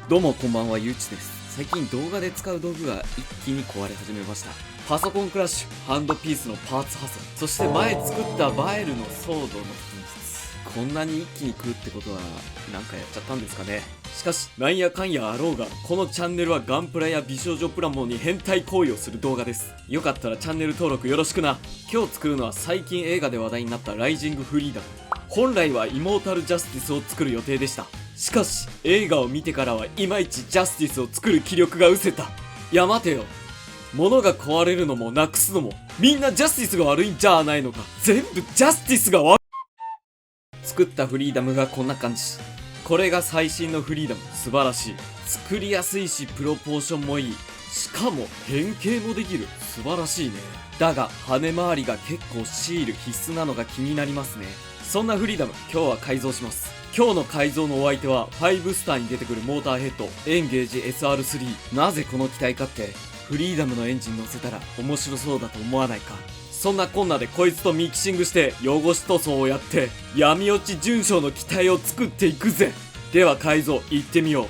どうもこんばんは、ゆうちです。最近動画で使う道具が一気に壊れ始めました。パソコンクラッシュ、ハンドピースのパーツ破損、そして前作ったバエルのソードの紛失。こんなに一気に来るってことはなんかやっちゃったんですかね。しかしなんやかんやあろうが、このチャンネルはガンプラや美少女プラモンに変態行為をする動画です。よかったらチャンネル登録よろしくな。今日作るのは最近映画で話題になったライジングフリーダム。本来はイモータルジャスティスを作る予定でした。しかし映画を見てからはいまいちジャスティスを作る気力が失せた。いや待てよ、物が壊れるのもなくすのもみんなジャスティスが悪いんじゃないのか。全部ジャスティスが悪い。作ったフリーダムがこんな感じ。これが最新のフリーダム。素晴らしい。作りやすいしプロポーションもいい。しかも変形もできる。素晴らしいね。だが羽回りが結構シール必須なのが気になりますね。そんなフリーダム、今日は改造します。今日の改造のお相手は5スターに出てくるモーターヘッドエンゲージ SR3。 なぜこの機体かって、フリーダムのエンジン乗せたら面白そうだと思わないか。そんなこんなでこいつとミキシングして汚し塗装をやって闇落ち純正の機体を作っていくぜ。では改造行ってみよう。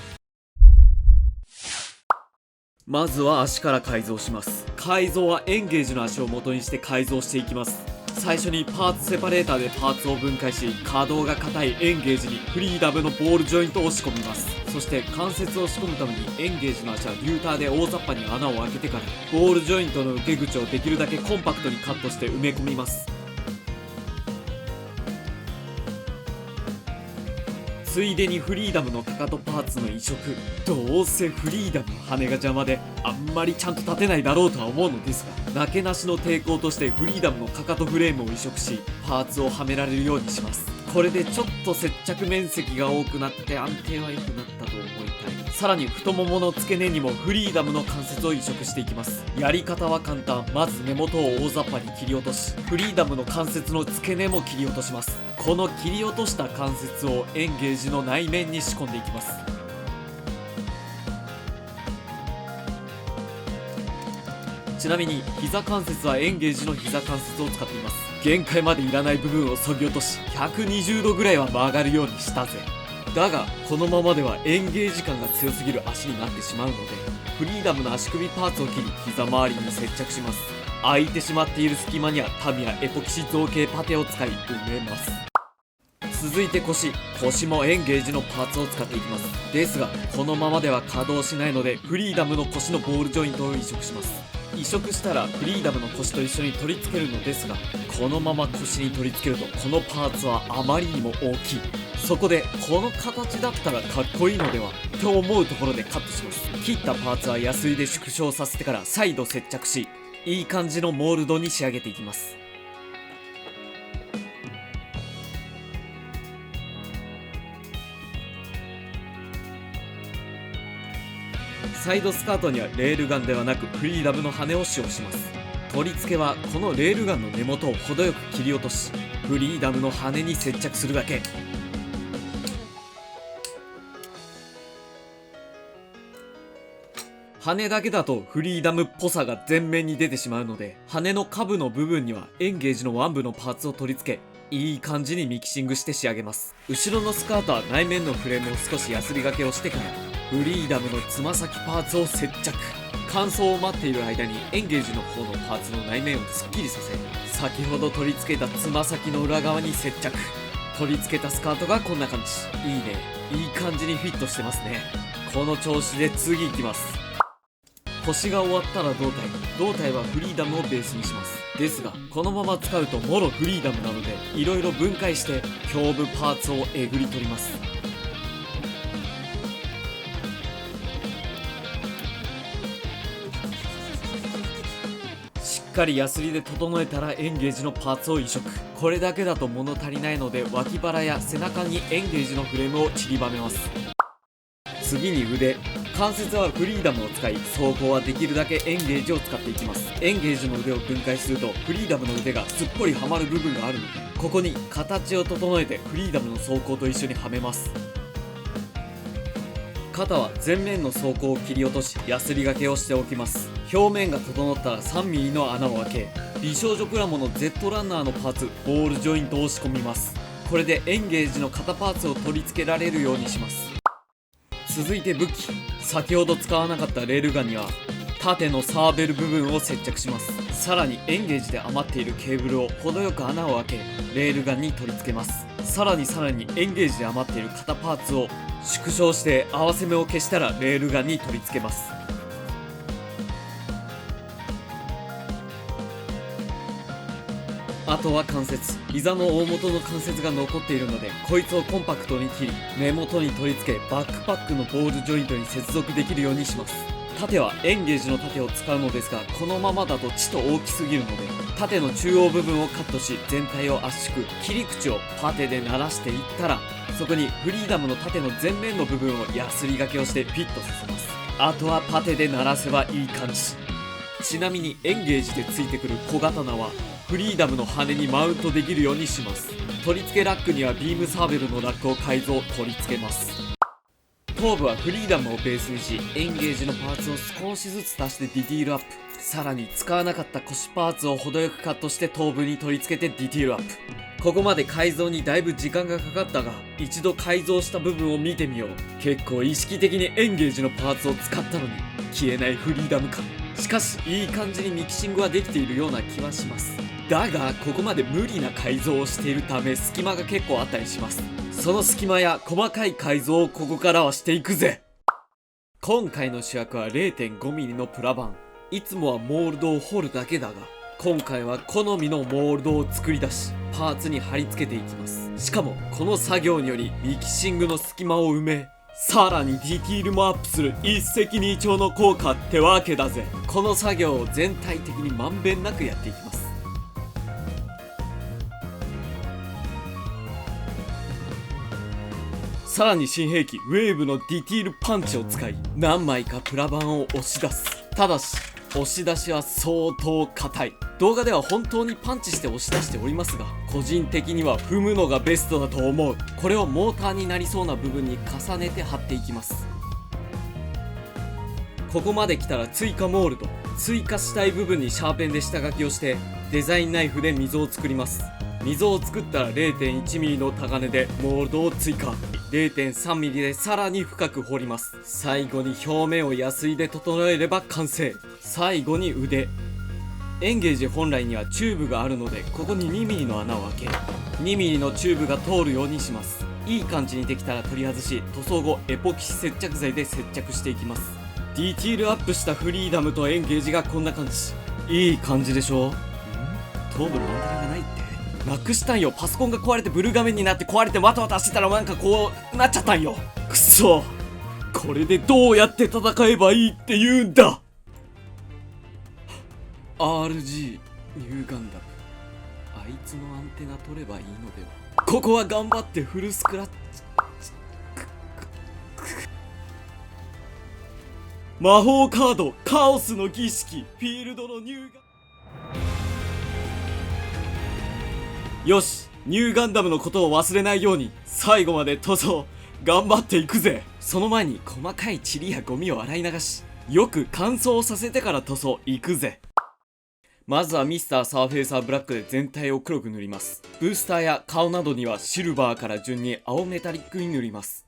まずは足から改造します。改造はエンゲージの足を元にして改造していきます。最初にパーツセパレーターでパーツを分解し、可動が硬いエンゲージにフリーダムのボールジョイントを仕込みます。そして関節を仕込むためにエンゲージの足はリューターで大雑把に穴を開けてからボールジョイントの受け口をできるだけコンパクトにカットして埋め込みます。ついでにフリーダムのかかとパーツの移植。どうせフリーダムの羽が邪魔であんまりちゃんと立てないだろうとは思うのですが、なけなしの抵抗としてフリーダムのかかとフレームを移植しパーツをはめられるようにします。これでちょっと接着面積が多くなって安定は良くなったと思いたい。さらに太ももの付け根にもフリーダムの関節を移植していきます。やり方は簡単。まず根元を大雑把に切り落とし、フリーダムの関節の付け根も切り落とします。この切り落とした関節をエンゲージの内面に仕込んでいきます。ちなみに膝関節はエンゲージの膝関節を使っています。限界までいらない部分を削ぎ落とし120度ぐらいは曲がるようにしたぜ。だがこのままではエンゲージ感が強すぎる足になってしまうので、フリーダムの足首パーツを切り膝周りに接着します。空いてしまっている隙間にはタミヤエポキシ造形パテを使い埋めます。続いて腰もエンゲージのパーツを使っていきます。ですがこのままでは稼働しないのでフリーダムの腰のボールジョイントを移植します。移植したらフリーダムの腰と一緒に取り付けるのですが、このまま腰に取り付けるとこのパーツはあまりにも大きい。そこでこの形だったらかっこいいのではと思うところでカットします。切ったパーツはヤスリで縮小させてから再度接着し、いい感じのモールドに仕上げていきます。サイドスカートにはレールガンではなくフリーダムの羽を使用します。取り付けはこのレールガンの根元を程よく切り落としフリーダムの羽に接着するだけ。羽だけだとフリーダムっぽさが前面に出てしまうので、羽の下部の部分にはエンゲージの腕部のパーツを取り付け、いい感じにミキシングして仕上げます。後ろのスカートは内面のフレームを少しヤスリがけをしてからフリーダムのつま先パーツを接着。乾燥を待っている間にエンゲージの方のパーツの内面をすっきりさせ、先ほど取り付けたつま先の裏側に接着。取り付けたスカートがこんな感じ。いいね、いい感じにフィットしてますね。この調子で次行きます。腰が終わったら胴体はフリーダムをベースにします。ですがこのまま使うともろフリーダムなのでいろいろ分解して胸部パーツをえぐり取ります。しっかりヤスリで整えたらエンゲージのパーツを移植。これだけだと物足りないので脇腹や背中にエンゲージのフレームを散りばめます。次に腕。関節はフリーダムを使い走行はできるだけエンゲージを使っていきます。エンゲージの腕を分解するとフリーダムの腕がすっぽりはまる部分があるので、ここに形を整えてフリーダムの走行と一緒にはめます。肩は前面の装甲を切り落としヤスリがけをしておきます。表面が整ったら 3mm の穴を開け、美少女プラモの Z ランナーのパーツボールジョイントを仕込みます。これでエンゲージの肩パーツを取り付けられるようにします。続いて武器。先ほど使わなかったレールガンには縦のサーベル部分を接着します。さらにエンゲージで余っているケーブルを程よく穴を開けレールガンに取り付けます。さらにエンゲージで余っている肩パーツを縮小して合わせ目を消したらレールガンに取り付けます。あとは関節。膝の大元の関節が残っているのでこいつをコンパクトに切り根元に取り付けバックパックのボールジョイントに接続できるようにします。盾はエンゲージの盾を使うのですがこのままだとちと大きすぎるので盾の中央部分をカットし全体を圧縮。切り口をパテで鳴らしていったらそこにフリーダムの盾の前面の部分をヤスリ掛けをしてフィットさせます。あとはパテで鳴らせばいい感じ。ちなみにエンゲージでついてくる小刀はフリーダムの羽にマウントできるようにします。取り付けラックにはビームサーベルのラックを改造取り付けます。頭部はフリーダムをベースにしエンゲージのパーツを少しずつ足してディティールアップ。さらに使わなかった腰パーツを程よくカットして頭部に取り付けてディティールアップ。ここまで改造にだいぶ時間がかかったが一度改造した部分を見てみよう。結構意識的にエンゲージのパーツを使ったのに消えないフリーダム感。しかしいい感じにミキシングはできているような気はします。だがここまで無理な改造をしているため隙間が結構あったりします。その隙間や細かい改造をここからはしていくぜ。今回の主役は 0.5mm のプラ板。いつもはモールドを彫るだけだが今回は好みのモールドを作り出しパーツに貼り付けていきます。しかもこの作業によりミキシングの隙間を埋めさらにディティールもアップする一石二鳥の効果ってわけだぜ。この作業を全体的にまんべんなくやっていきます。さらに新兵器ウェーブのディティールパンチを使い何枚かプラ板を押し出す。ただし押し出しは相当硬い。動画では本当にパンチして押し出しておりますが個人的には踏むのがベストだと思う。これをモーターになりそうな部分に重ねて貼っていきます。ここまで来たら追加モールド。追加したい部分にシャーペンで下書きをしてデザインナイフで溝を作ります。溝を作ったら 0.1mm のタガネでモールドを追加。 0.3mm でさらに深く掘ります。最後に表面をヤスリで整えれば完成。最後に腕。エンゲージ本来にはチューブがあるのでここに 2mm の穴を開け 2mm のチューブが通るようにします。いい感じにできたら取り外し塗装後エポキシ接着剤で接着していきます。ディティールアップしたフリーダムとエンゲージがこんな感じ。いい感じでしょ。頭部のアンテナがないってなくしたんよ。パソコンが壊れてブルー画面になって壊れてわたわたしてたらなんかこうなっちゃったんよ。くそ、これでどうやって戦えばいいって言うんだ。 RG ニューガンダム。あいつのアンテナ取ればいいのでは。ここは頑張ってフルスクラッチ。魔法カードカオスの儀式フィールドのニューガン。よし、ニューガンダムのことを忘れないように最後まで塗装頑張っていくぜ。その前に細かい塵やゴミを洗い流しよく乾燥させてから塗装いくぜ。まずはミスターサーフェイサーブラックで全体を黒く塗ります。ブースターや顔などにはシルバーから順に青メタリックに塗ります。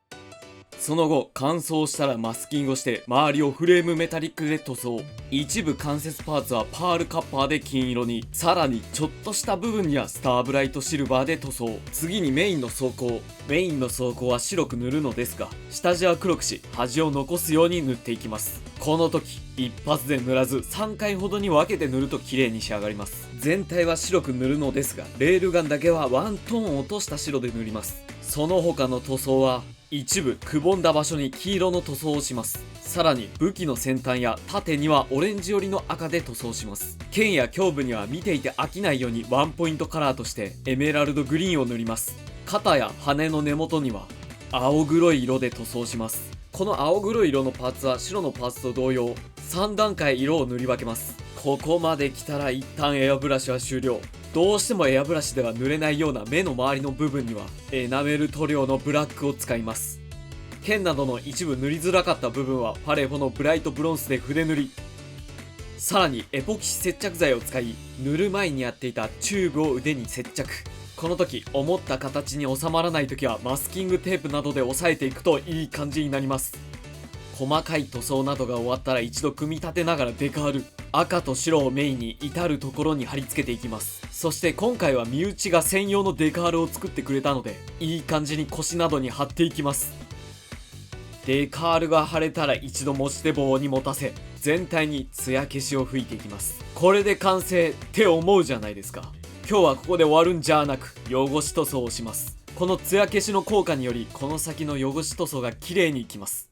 その後乾燥したらマスキングをして周りをフレームメタリックで塗装。一部関節パーツはパールカッパーで金色に。さらにちょっとした部分にはスターブライトシルバーで塗装。次にメインの装甲。メインの装甲は白く塗るのですが下地は黒くし端を残すように塗っていきます。この時一発で塗らず3回ほどに分けて塗ると綺麗に仕上がります。全体は白く塗るのですがレールガンだけはワントーン落とした白で塗ります。その他の塗装は一部くぼんだ場所に黄色の塗装をします。さらに武器の先端や盾にはオレンジ寄りの赤で塗装します。剣や胸部には見ていて飽きないようにワンポイントカラーとしてエメラルドグリーンを塗ります。肩や羽の根元には青黒い色で塗装します。この青黒い色のパーツは白のパーツと同様3段階色を塗り分けます。ここまで来たら一旦エアブラシは終了。どうしてもエアブラシでは塗れないような目の周りの部分にはエナメル塗料のブラックを使います。剣などの一部塗りづらかった部分はパレフォのブライトブロンスで筆塗り。さらにエポキシ接着剤を使い塗る前にやっていたチューブを腕に接着。この時思った形に収まらない時はマスキングテープなどで押さえていくといい感じになります。細かい塗装などが終わったら一度組み立てながらデカール、赤と白をメインに至るところに貼り付けていきます。そして今回は身内が専用のデカールを作ってくれたので、いい感じに腰などに貼っていきます。デカールが貼れたら一度持ち手棒に持たせ、全体に艶消しを吹いていきます。これで完成って思うじゃないですか。今日はここで終わるんじゃなく、汚し塗装をします。この艶消しの効果により、この先の汚し塗装が綺麗にいきます。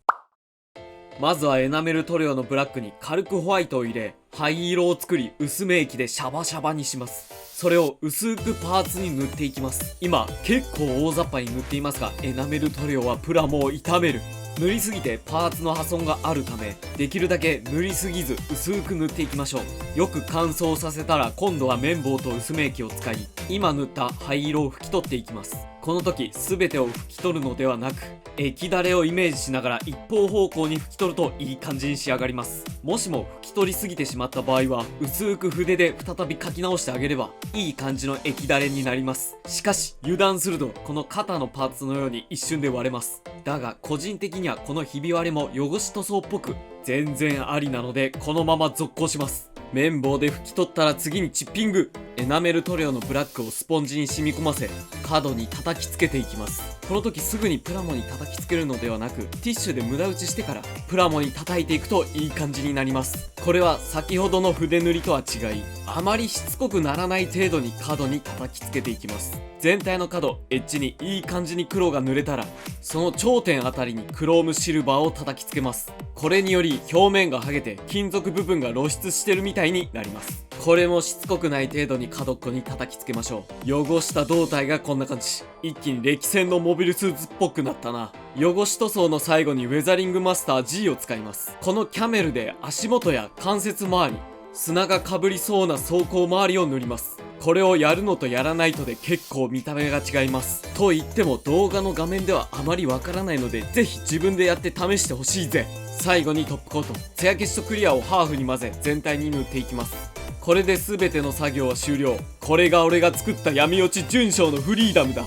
まずはエナメル塗料のブラックに軽くホワイトを入れ、灰色を作り薄め液でシャバシャバにします。それを薄くパーツに塗っていきます。今結構大雑把に塗っていますが、エナメル塗料はプラモを傷める。塗りすぎてパーツの破損があるため、できるだけ塗りすぎず薄く塗っていきましょう。よく乾燥させたら今度は綿棒と薄め液を使い、今塗った灰色を拭き取っていきます。この時全てを拭き取るのではなく、液だれをイメージしながら一方方向に拭き取るといい感じに仕上がります。もしも拭き取りすぎてしまった場合は、薄く筆で再び書き直してあげればいい感じの液だれになります。しかし油断するとこの肩のパーツのように一瞬で割れます。だが個人的にはこのひび割れも汚し塗装っぽく全然ありなので、このまま続行します。綿棒で拭き取ったら次にチッピング。エナメル塗料のブラックをスポンジに染み込ませ、角に叩きつけていきます。この時すぐにプラモに叩きつけるのではなく、ティッシュで無駄打ちしてからプラモに叩いていくといい感じになります。これは先ほどの筆塗りとは違い、あまりしつこくならない程度に角に叩きつけていきます。全体の角、エッジにいい感じに黒が塗れたら、その頂点あたりにクロームシルバーを叩きつけます。これにより表面が剥げて金属部分が露出してるみたいになります。これもしつこくない程度に角っこに叩きつけましょう。汚した胴体がこんな感じ。一気に歴戦のモビルスーツっぽくなったな。汚し塗装の最後にウェザリングマスター G を使います。このキャメルで足元や関節周り、砂がかぶりそうな走行周りを塗ります。これをやるのとやらないとで結構見た目が違います。と言っても動画の画面ではあまりわからないので、ぜひ自分でやって試してほしいぜ。最後にトップコート、艶消しとクリアをハーフに混ぜ全体に塗っていきます。これで全ての作業は終了。これが俺が作った闇落ち純正のフリーダムだ。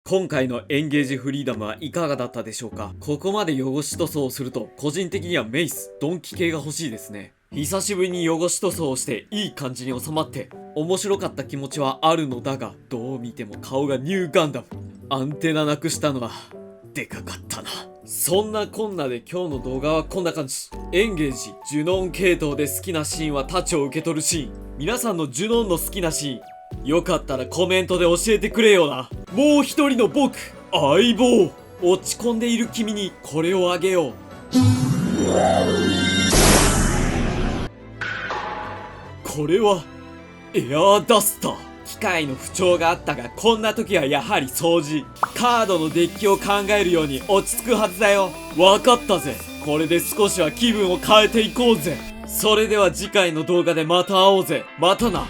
今回のエンゲージフリーダムはいかがだったでしょうか。ここまで汚し塗装をすると個人的にはメイス、ドンキ系が欲しいですね。久しぶりに汚し塗装をしていい感じに収まって面白かった気持ちはあるのだが、どう見ても顔がニューガンダム。アンテナなくしたのはでかかったな。そんなこんなで今日の動画はこんな感じ。エンゲージ、ジュノン系統で好きなシーンはタチを受け取るシーン。皆さんのジュノンの好きなシーンよかったらコメントで教えてくれよな。もう一人の僕、相棒。落ち込んでいる君にこれをあげよう。これはエアーダスター。機械の不調があったが、こんな時はやはり掃除。カードのデッキを考えるように落ち着くはずだよ。わかったぜ。これで少しは気分を変えていこうぜ。それでは次回の動画でまた会おうぜ。またな。例え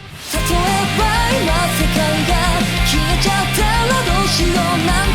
ば今世界が消えちゃったらどうしよう。